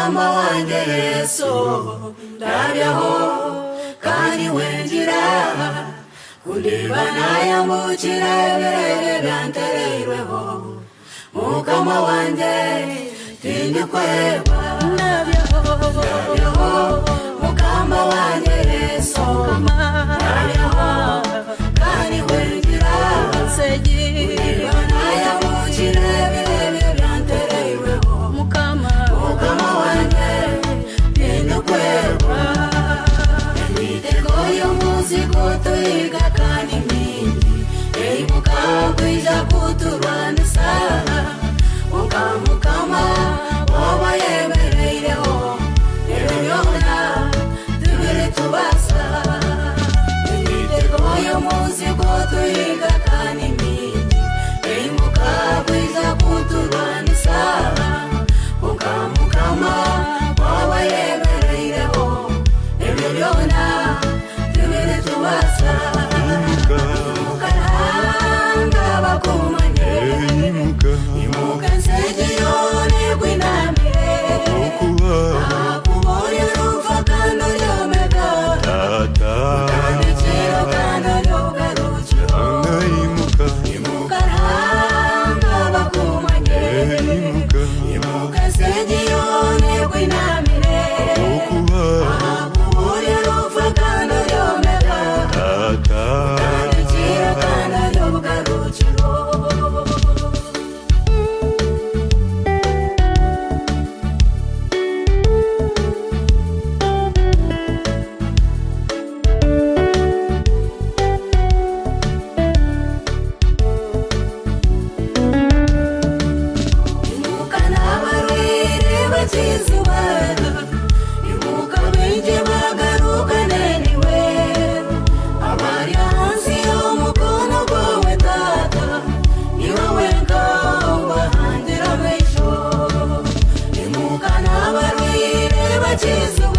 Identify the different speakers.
Speaker 1: mukama wanjye Yesu ndabyaho kandi wengira kundiba nayambukira ibirere byantereweho mukama wanjye tindikweba ndabyaho mukama wanjye Yesu ndabyaho kandi wengira kundiba nayambukira ibirere byantereweho mukama wanjye tindikweba imitego y'umuzigo tuyiga kandi mingi ibuka kwija kuturwanisa mukama woba yemereireho ebyona tubiri tubasa imitego y'umuzigo tuyiga kandi mingi ibuka kwija kuturwanisa mukama woba yemereireho ebyona tubiri tubasa mukaranga bakumanye imuka nsegiyone kwinamire akubonye uruva kandi ryomega utandikiro kandi ryogarukiro mukaranga bakumanye imuka nsegiyone kwinamire akubonye uruva kandi ryomega utandikiro kandi ryogarukiro imuka n'abarwire bakizuba imuka benshi bagaruka neniwe abari hansi y'umukono gwawe tata ni wowe ngaho bahangira besho imuka n'abarwire bakizuba